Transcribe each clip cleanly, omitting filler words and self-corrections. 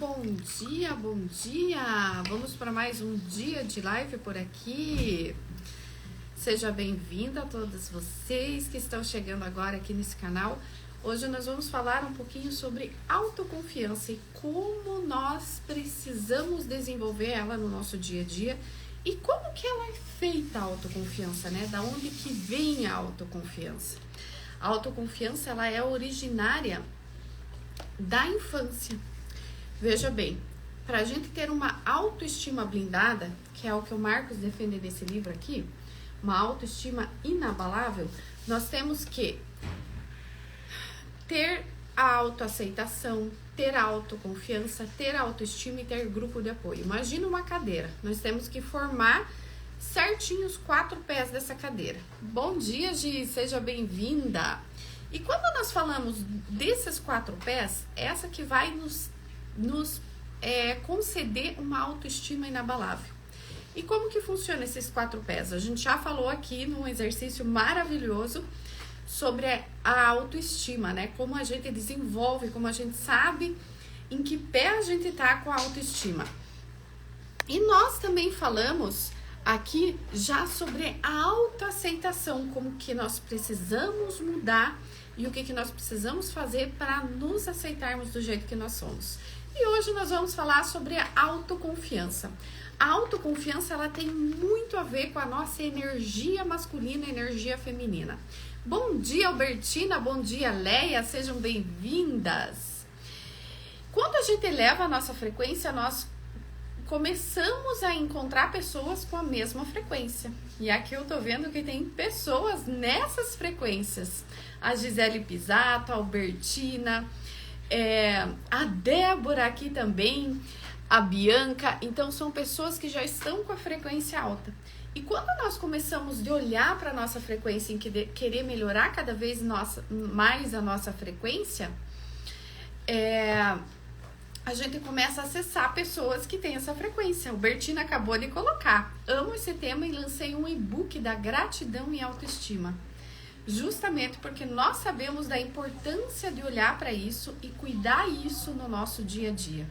Bom dia, bom dia! Vamos para mais um dia de live por aqui. Seja bem-vinda a todos vocês que estão chegando agora aqui nesse canal. Hoje nós vamos falar um pouquinho sobre autoconfiança e como nós precisamos desenvolver ela no nosso dia a dia e como que ela é feita a autoconfiança, né? Da onde que vem a autoconfiança? A autoconfiança, ela é originária da infância. Veja bem, para a gente ter uma autoestima blindada, que é o que o Marcos defende nesse livro aqui, uma autoestima inabalável, nós temos que ter a autoaceitação, ter a autoconfiança, ter a autoestima e ter grupo de apoio. Imagina uma cadeira, nós temos que formar certinho os 4 pés dessa cadeira. Bom dia, Gi, seja bem-vinda! E quando nós falamos desses 4 pés, essa que vai nos conceder uma autoestima inabalável. E como que funciona esses 4 pés? A gente já falou aqui num exercício maravilhoso sobre a autoestima, né? Como a gente desenvolve, como a gente sabe em que pé a gente tá com a autoestima. E nós também falamos aqui já sobre a autoaceitação, como que nós precisamos mudar e o que nós precisamos fazer para nos aceitarmos do jeito que nós somos. E hoje nós vamos falar sobre a autoconfiança. A autoconfiança, ela tem muito a ver com a nossa energia masculina e energia feminina. Bom dia, Albertina, bom dia, Leia, sejam bem-vindas. Quando a gente eleva a nossa frequência, nós começamos a encontrar pessoas com a mesma frequência. E aqui eu tô vendo que tem pessoas nessas frequências. A Gisele Pisato, a Albertina, a Débora aqui também, a Bianca. Então são pessoas que já estão com a frequência alta. E quando nós começamos de olhar para a nossa frequência e querer melhorar cada vez mais a nossa frequência, a gente começa a acessar pessoas que têm essa frequência. A Albertina acabou de colocar. Amo esse tema e lancei um e-book da gratidão e autoestima. Justamente porque nós sabemos da importância de olhar para isso e cuidar isso no nosso dia a dia.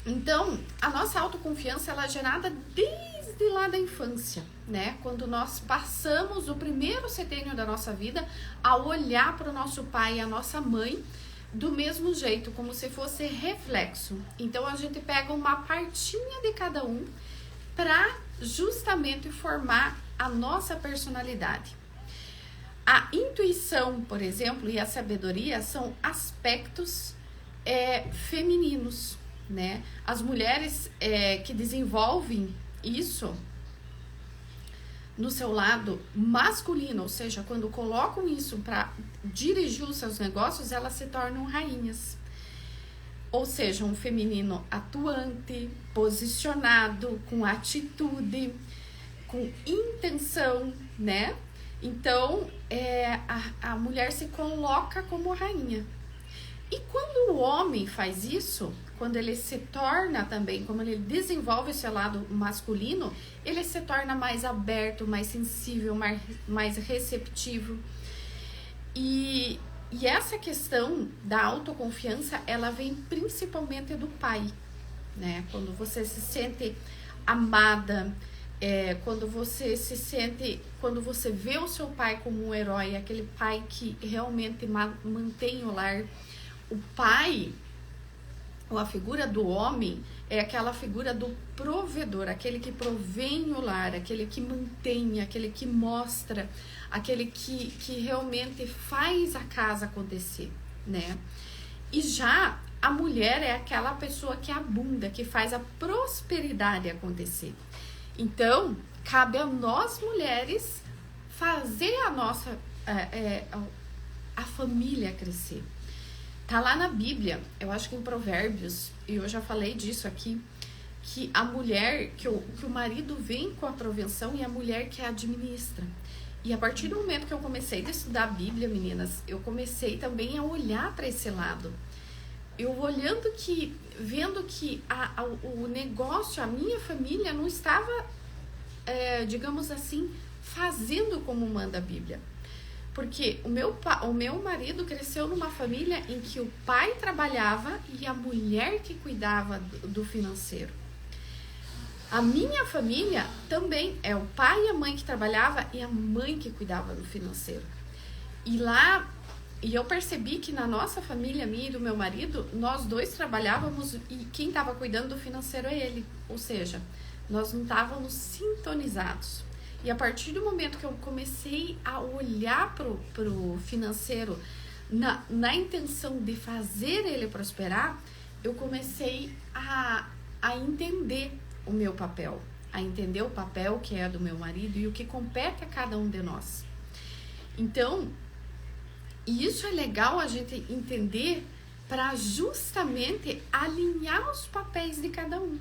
Então, a nossa autoconfiança, ela é gerada desde lá da infância, né? Quando nós passamos o primeiro setênio da nossa vida a olhar para o nosso pai e a nossa mãe do mesmo jeito, como se fosse reflexo. Então, a gente pega uma partinha de cada um para justamente formar a nossa personalidade. A intuição, por exemplo, e a sabedoria são aspectos femininos, né? As mulheres que desenvolvem isso no seu lado masculino, ou seja, quando colocam isso para dirigir os seus negócios, elas se tornam rainhas. Ou seja, um feminino atuante, posicionado, com atitude, com intenção, né? Então, a mulher se coloca como rainha. E quando o homem faz isso, quando ele se torna também, como ele desenvolve esse lado masculino, ele se torna mais aberto, mais sensível, mais receptivo. E essa questão da autoconfiança, ela vem principalmente do pai, né? Quando você se sente amada, quando você vê o seu pai como um herói, aquele pai que realmente mantém o lar. O pai, ou a figura do homem, é aquela figura do provedor, aquele que provém o lar, aquele que mantém, aquele que mostra, aquele que realmente faz a casa acontecer, né? E já a mulher é aquela pessoa que abunda, que faz a prosperidade acontecer. Então, cabe a nós mulheres fazer a família crescer. Tá lá na Bíblia, eu acho que em Provérbios, e eu já falei disso aqui, que a mulher, que o marido vem com a provenção e a mulher que administra. E a partir do momento que eu comecei a estudar a Bíblia, meninas, eu comecei também a olhar para esse lado. Eu vendo que o negócio, a minha família não estava, digamos assim, fazendo como manda a Bíblia. Porque o meu marido cresceu numa família em que o pai trabalhava e a mulher que cuidava do financeiro. A minha família também é o pai e a mãe que trabalhava e a mãe que cuidava do financeiro. E eu percebi que na nossa família, minha e do meu marido, nós dois trabalhávamos e quem estava cuidando do financeiro é ele. Ou seja, nós não estávamos sintonizados. E a partir do momento que eu comecei a olhar pro financeiro na intenção de fazer ele prosperar, eu comecei a entender o meu papel, a entender o papel que é do meu marido e o que compete a cada um de nós. Então, isso é legal a gente entender para justamente alinhar os papéis de cada um.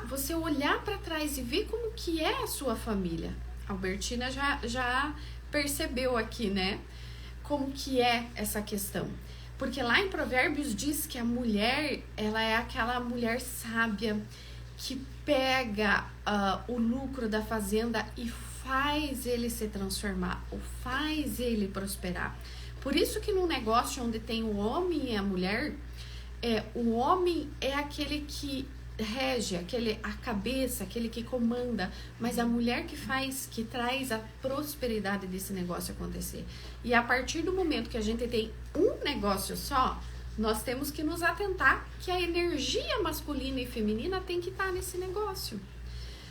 Você olhar para trás e ver como que é a sua família. A Albertina já percebeu aqui, né? Como que é essa questão. Porque lá em Provérbios diz que a mulher, ela é aquela mulher sábia que pega o lucro da fazenda e faz ele se transformar, ou faz ele prosperar. Por isso que no negócio onde tem o homem e a mulher, o homem é aquele que rege, a cabeça, aquele que comanda, mas a mulher que traz a prosperidade desse negócio acontecer. E a partir do momento que a gente tem um negócio só, nós temos que nos atentar que a energia masculina e feminina tem que estar nesse negócio.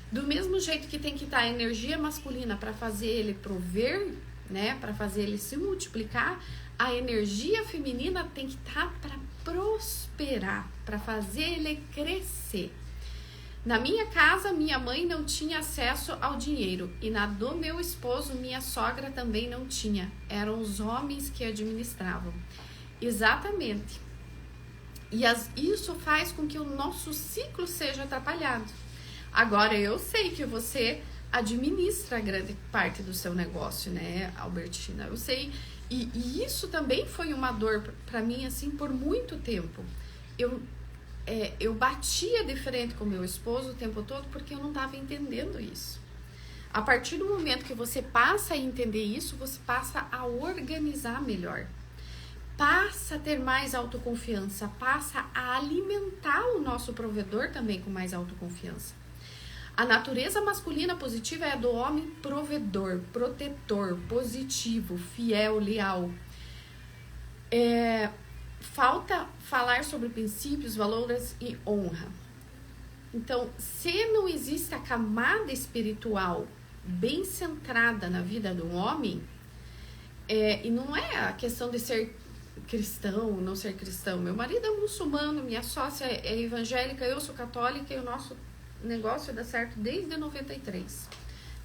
Do mesmo jeito que tem que estar a energia masculina para fazer ele prover, né, para fazer ele se multiplicar, a energia feminina tem que estar para prosperar, para fazer ele crescer. Na minha casa, minha mãe não tinha acesso ao dinheiro e na do meu esposo, minha sogra também não tinha. Eram os homens que administravam. Exatamente. E isso faz com que o nosso ciclo seja atrapalhado. Agora, eu sei que você administra grande parte do seu negócio, né, Albertina? Eu sei. E isso também foi uma dor para mim, assim, por muito tempo. Eu batia de frente com meu esposo o tempo todo porque eu não estava entendendo isso. A partir do momento que você passa a entender isso, você passa a organizar melhor. Passa a ter mais autoconfiança, passa a alimentar o nosso provedor também com mais autoconfiança. A natureza masculina positiva é a do homem provedor, protetor, positivo, fiel, leal. Falta falar sobre princípios, valores e honra. Então, se não existe a camada espiritual bem centrada na vida do homem, e não é a questão de ser cristão, não ser cristão. Meu marido é muçulmano, minha sócia é evangélica, eu sou católica e o nosso negócio dá certo desde 93.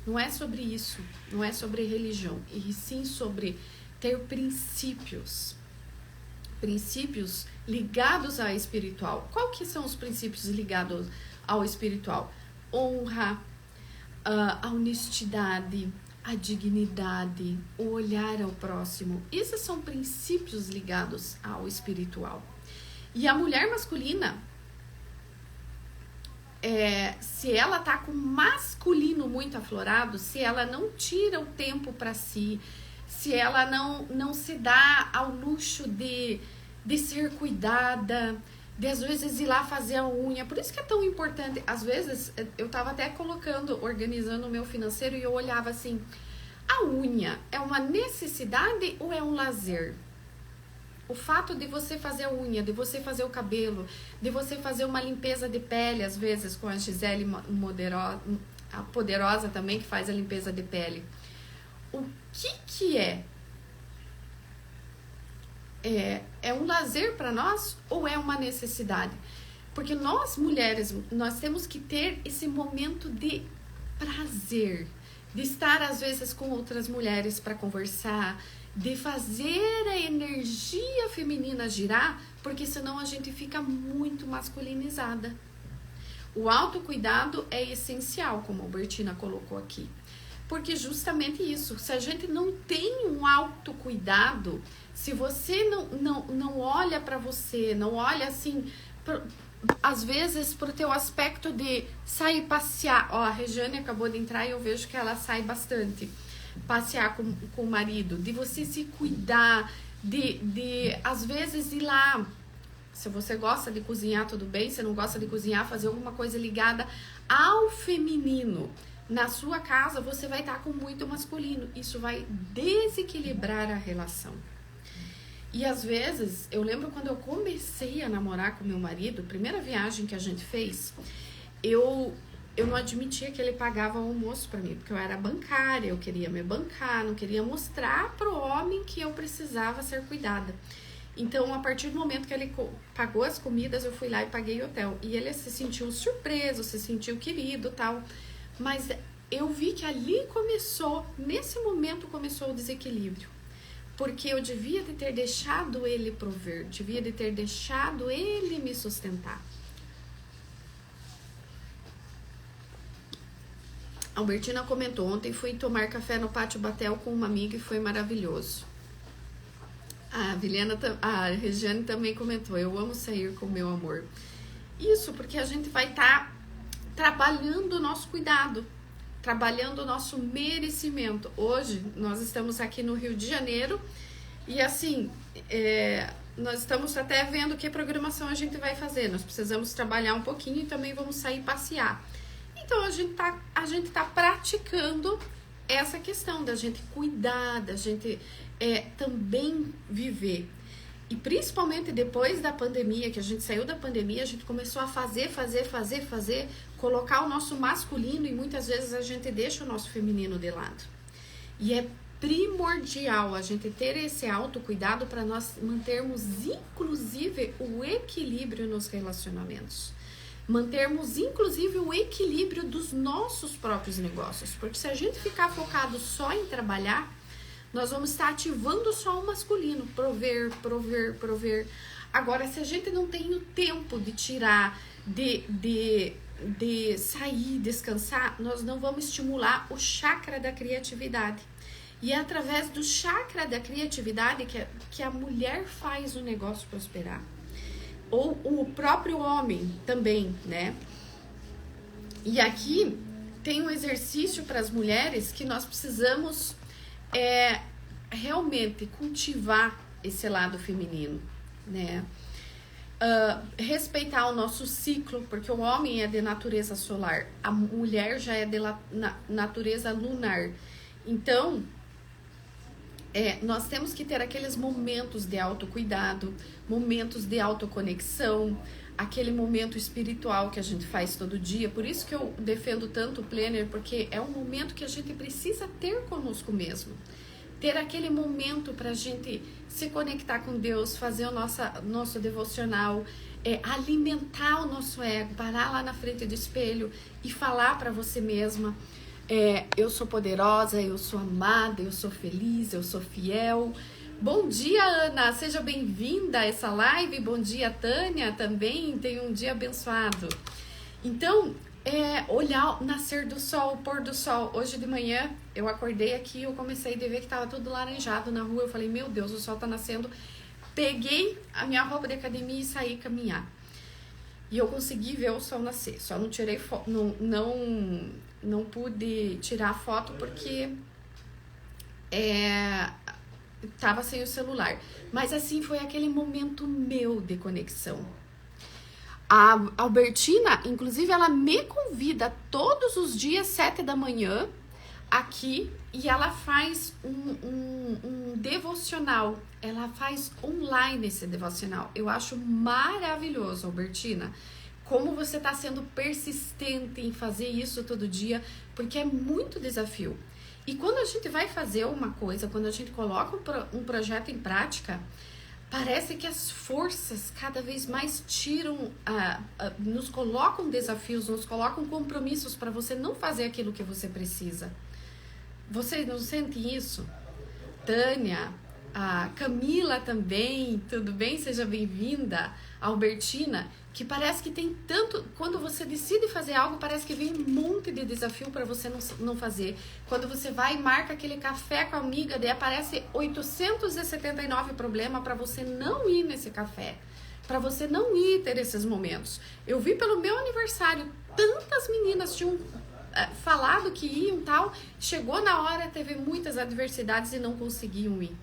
Não é sobre isso, não é sobre religião, e sim sobre ter princípios ligados ao espiritual. Qual que são os princípios ligados ao espiritual? Honra, a honestidade, a dignidade, o olhar ao próximo. Esses são princípios ligados ao espiritual. E a mulher masculina, se ela tá com o masculino muito aflorado, se ela não tira o tempo para si, se ela não se dá ao luxo de ser cuidada, de às vezes ir lá fazer a unha. Por isso que é tão importante. Às vezes eu tava até organizando o meu financeiro e eu olhava assim, a unha é uma necessidade ou é um lazer? O fato de você fazer a unha, de você fazer o cabelo, de você fazer uma limpeza de pele, às vezes com a Gisele a poderosa também, que faz a limpeza de pele. O que é? É um lazer para nós ou é uma necessidade? Porque nós, mulheres, nós temos que ter esse momento de prazer, de estar às vezes com outras mulheres para conversar, de fazer a energia feminina girar, porque senão a gente fica muito masculinizada. O autocuidado é essencial, como a Albertina colocou aqui. Porque justamente isso, se a gente não tem um autocuidado, se você não olha para você, não olha assim às vezes pro teu aspecto de sair passear. Ó, a Regiane acabou de entrar e eu vejo que ela sai bastante. Passear com o marido, de você se cuidar, de às vezes ir lá. Se você gosta de cozinhar, tudo bem. Se não gosta de cozinhar, fazer alguma coisa ligada ao feminino. Na sua casa, você vai estar com muito masculino. Isso vai desequilibrar a relação. E às vezes, eu lembro quando eu comecei a namorar com meu marido, primeira viagem que a gente fez, eu não admitia que ele pagava o almoço pra mim, porque eu era bancária, eu queria me bancar, não queria mostrar pro homem que eu precisava ser cuidada. Então, a partir do momento que ele pagou as comidas, eu fui lá e paguei o hotel. E ele se sentiu surpreso, se sentiu querido, tal. Mas eu vi que ali começou, nesse momento começou o desequilíbrio. Porque eu devia de ter deixado ele prover, devia de ter deixado ele me sustentar. A Albertina comentou, ontem fui tomar café no Pátio Batel com uma amiga e foi maravilhoso. A Regiane também comentou, eu amo sair com o meu amor. Isso, porque a gente vai estar trabalhando o nosso cuidado, trabalhando o nosso merecimento. Hoje, nós estamos aqui no Rio de Janeiro e assim, nós estamos até vendo que programação a gente vai fazer. Nós precisamos trabalhar um pouquinho e também vamos sair passear. Então, a gente tá praticando essa questão da gente cuidar, da gente também viver. E principalmente depois da pandemia, que a gente saiu da pandemia, a gente começou a fazer, colocar o nosso masculino e muitas vezes a gente deixa o nosso feminino de lado. E é primordial a gente ter esse autocuidado para nós mantermos, inclusive, o equilíbrio nos relacionamentos. Mantermos, inclusive, o equilíbrio dos nossos próprios negócios. Porque se a gente ficar focado só em trabalhar, nós vamos estar ativando só o masculino, prover. Agora, se a gente não tem o tempo de tirar, de sair, descansar, nós não vamos estimular o chakra da criatividade. E é através do chakra da criatividade que a mulher faz o negócio prosperar. Ou o próprio homem também, né? E aqui tem um exercício para as mulheres que nós precisamos realmente cultivar esse lado feminino, né? Respeitar o nosso ciclo, porque o homem é de natureza solar, a mulher já é de natureza lunar. Então, nós temos que ter aqueles momentos de autocuidado, momentos de autoconexão, aquele momento espiritual que a gente faz todo dia. Por isso que eu defendo tanto o planner, porque é um momento que a gente precisa ter conosco mesmo. Ter aquele momento para a gente se conectar com Deus, fazer o nosso devocional, alimentar o nosso ego, parar lá na frente do espelho e falar para você mesma: eu sou poderosa, eu sou amada, eu sou feliz, eu sou fiel. Bom dia, Ana, seja bem-vinda a essa live. Bom dia, Tânia, também tenha um dia abençoado. Então, olhar o nascer do sol, o pôr do sol. Hoje de manhã eu acordei aqui, eu comecei a ver que estava tudo laranjado na rua. Eu falei, meu Deus, o sol tá nascendo. Peguei a minha roupa de academia e saí caminhar. E eu consegui ver o sol nascer. Só não tirei foto, não pude tirar foto porque tava sem o celular. Mas assim, foi aquele momento meu de conexão. A Albertina, inclusive, ela me convida todos os dias, 7 da manhã, aqui, e ela faz um devocional. Ela faz online esse devocional. Eu acho maravilhoso, Albertina, como você está sendo persistente em fazer isso todo dia, porque é muito desafio. E quando a gente vai fazer uma coisa, quando a gente coloca um projeto em prática, parece que as forças cada vez mais tiram, nos colocam desafios, nos colocam compromissos para você não fazer aquilo que você precisa. Vocês não sentem isso? Tânia, a Camila também, tudo bem? Seja bem-vinda. A Albertina, que parece que tem tanto... Quando você decide fazer algo, parece que vem um monte de desafio para você não fazer. Quando você vai e marca aquele café com a amiga, daí aparece 879 problemas para você não ir nesse café. para você não ir ter esses momentos. Eu vi pelo meu aniversário, tantas meninas tinham falado que iam tal, chegou na hora, teve muitas adversidades e não conseguiam ir.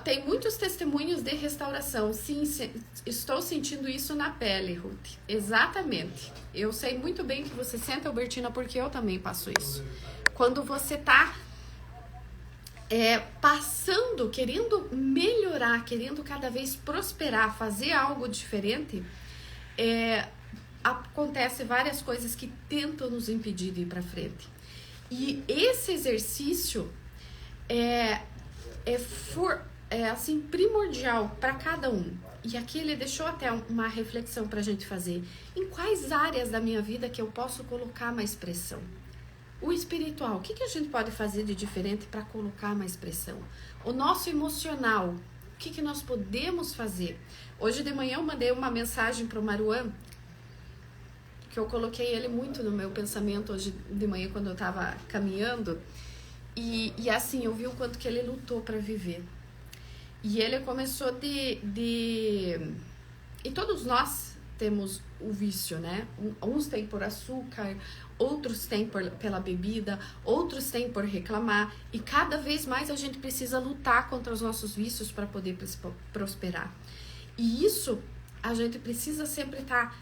Tem muitos testemunhos de restauração. Sim, estou sentindo isso na pele, Ruth. Exatamente. Eu sei muito bem que você sente, Albertina, porque eu também passo isso. Quando você tá passando, querendo melhorar, querendo cada vez prosperar, fazer algo diferente, acontece várias coisas que tentam nos impedir de ir para frente. E esse exercício é assim, primordial para cada um. E aqui ele deixou até uma reflexão para a gente fazer. Em quais áreas da minha vida que eu posso colocar mais pressão? O espiritual, o que a gente pode fazer de diferente para colocar mais pressão? O nosso emocional, o que nós podemos fazer? Hoje de manhã eu mandei uma mensagem para o Maruan, que eu coloquei ele muito no meu pensamento hoje de manhã quando eu estava caminhando. E assim, eu vi o quanto que ele lutou para viver. E ele começou E todos nós temos o vício, né? Uns têm por açúcar, outros têm pela bebida, outros têm por reclamar. E cada vez mais a gente precisa lutar contra os nossos vícios para poder prosperar. E isso, a gente precisa sempre estar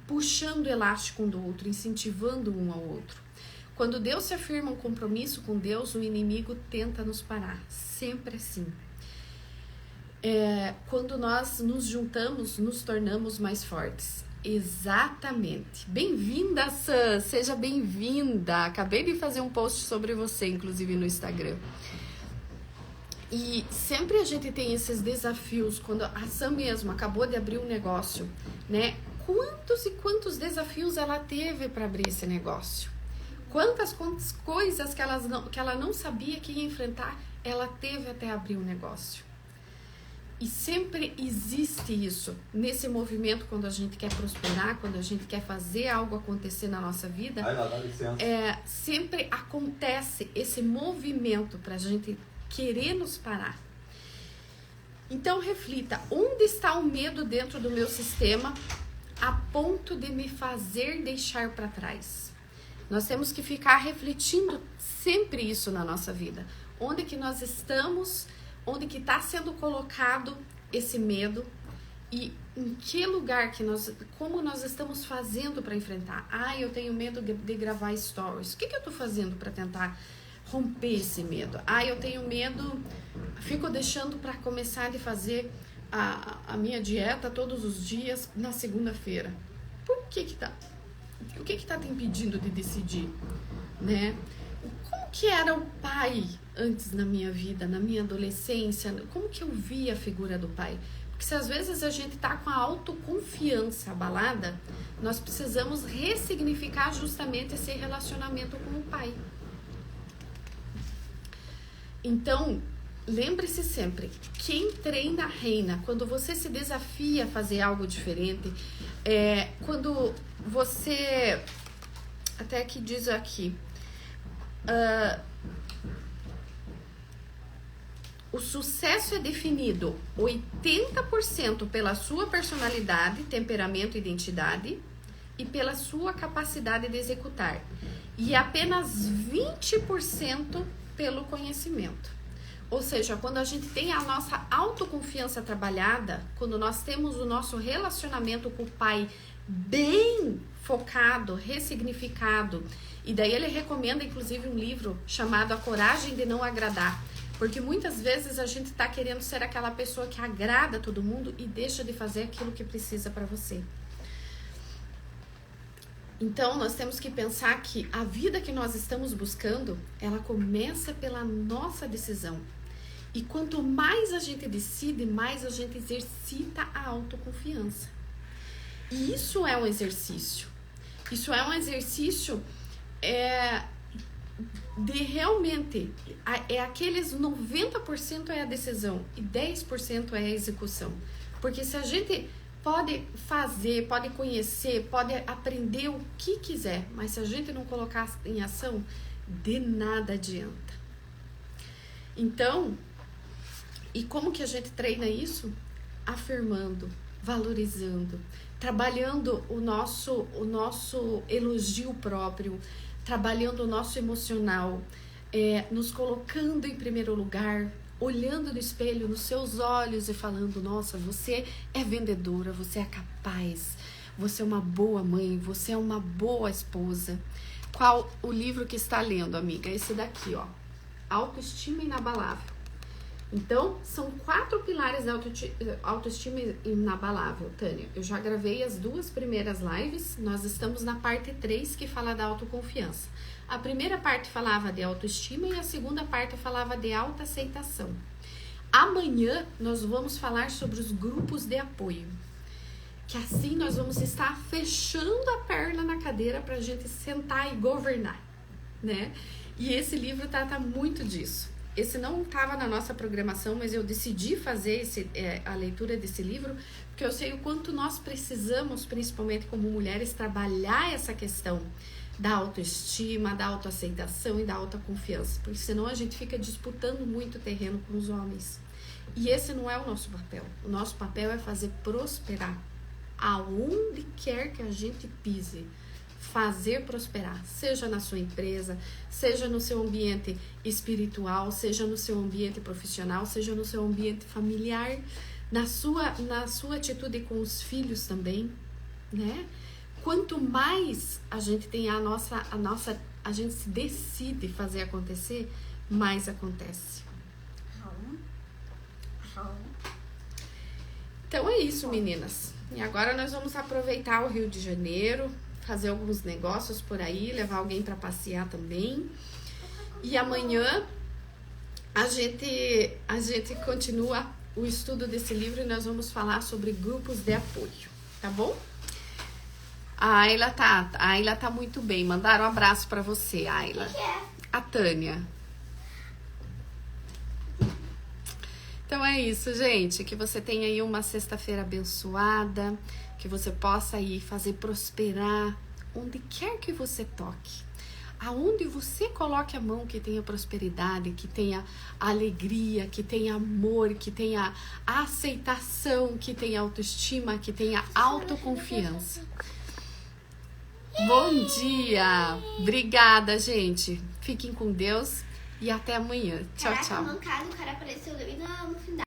puxando o elástico um do outro, incentivando um ao outro. Quando Deus se afirma um compromisso com Deus, o inimigo tenta nos parar. Sempre assim. Quando nós nos juntamos, nos tornamos mais fortes. Exatamente. Bem-vinda, Sam. Seja bem-vinda. Acabei de fazer um post sobre você, inclusive no Instagram. E sempre a gente tem esses desafios. Quando a Sam mesmo acabou de abrir um negócio, né? Quantos e quantos desafios ela teve para abrir esse negócio? Quantas coisas que ela não sabia que ia enfrentar, ela teve até abrir um negócio. E sempre existe isso, nesse movimento, quando a gente quer prosperar, quando a gente quer fazer algo acontecer na nossa vida, dá licença. Sempre acontece esse movimento para a gente querer nos parar. Então reflita, onde está o medo dentro do meu sistema a ponto de me fazer deixar para trás? Nós temos que ficar refletindo sempre isso na nossa vida. Onde que nós estamos, onde que está sendo colocado esse medo e em que lugar como nós estamos fazendo para enfrentar. Eu tenho medo de gravar stories. O que eu estou fazendo para tentar romper esse medo? Eu tenho medo, fico deixando para começar a fazer a minha dieta todos os dias na segunda-feira. Por que que tá? O que está te impedindo de decidir, né? Como que era o pai antes na minha vida, na minha adolescência? Como que eu via a figura do pai? Porque se às vezes a gente está com a autoconfiança abalada, nós precisamos ressignificar justamente esse relacionamento com o pai. Então, lembre-se sempre, quem treina, reina. Quando você se desafia a fazer algo diferente, quando você... Até que diz aqui... o sucesso é definido 80% pela sua personalidade, temperamento e identidade e pela sua capacidade de executar. E apenas 20% pelo conhecimento. Ou seja, quando a gente tem a nossa autoconfiança trabalhada, quando nós temos o nosso relacionamento com o pai bem focado, ressignificado, e daí ele recomenda inclusive um livro chamado A Coragem de Não Agradar, porque muitas vezes a gente está querendo ser aquela pessoa que agrada todo mundo e deixa de fazer aquilo que precisa para você. Então, nós temos que pensar que a vida que nós estamos buscando, ela começa pela nossa decisão. E quanto mais a gente decide, mais a gente exercita a autoconfiança. E isso é um exercício. Isso é um exercício de realmente... aqueles 90% é a decisão e 10% é a execução. Porque se a gente... pode fazer, pode conhecer, pode aprender o que quiser, mas se a gente não colocar em ação, de nada adianta. Então, e como que a gente treina isso? afirmando, valorizando, trabalhando o nosso elogio próprio, trabalhando o nosso emocional, nos colocando em primeiro lugar, olhando no espelho, nos seus olhos e falando, nossa, você é vendedora, você é capaz, você é uma boa mãe, você é uma boa esposa. Qual o livro que está lendo, amiga? Esse daqui, ó. Autoestima Inabalável. Então, são 4 pilares da autoestima inabalável, Tânia. Eu já gravei as 2 primeiras lives, nós estamos na parte 3 que fala da autoconfiança. A primeira parte falava de autoestima e a segunda parte falava de autoaceitação. Amanhã nós vamos falar sobre os grupos de apoio. Que assim nós vamos estar fechando a perna na cadeira para a gente sentar e governar, né? E esse livro trata muito disso. Esse não estava na nossa programação, mas eu decidi fazer a leitura desse livro, porque eu sei o quanto nós precisamos, principalmente como mulheres, trabalhar essa questão da autoestima, da autoaceitação e da autoconfiança, porque senão a gente fica disputando muito terreno com os homens. E esse não é o nosso papel. O nosso papel é fazer prosperar aonde quer que a gente pise. Fazer prosperar, seja na sua empresa, seja no seu ambiente espiritual, seja no seu ambiente profissional, seja no seu ambiente familiar, na sua atitude com os filhos também, né? Quanto mais a gente tem a gente se decide fazer acontecer, mais acontece. Então é isso, meninas. E agora nós vamos aproveitar o Rio de Janeiro, fazer alguns negócios por aí, levar alguém para passear também. E amanhã a gente continua o estudo desse livro e nós vamos falar sobre grupos de apoio, tá bom? A Ayla tá muito bem. Mandaram um abraço para você, Ayla. que é? A Tânia. Então é isso, gente. Que você tenha aí uma sexta-feira abençoada, que você possa aí fazer prosperar onde quer que você toque. Aonde você coloque a mão, que tenha prosperidade, que tenha alegria, que tenha amor, que tenha aceitação, que tenha autoestima, que tenha autoconfiança. Bom dia! Obrigada, gente. Fiquem com Deus e até amanhã. Tchau, tchau. Caraca, mancado, o cara apareceu no final.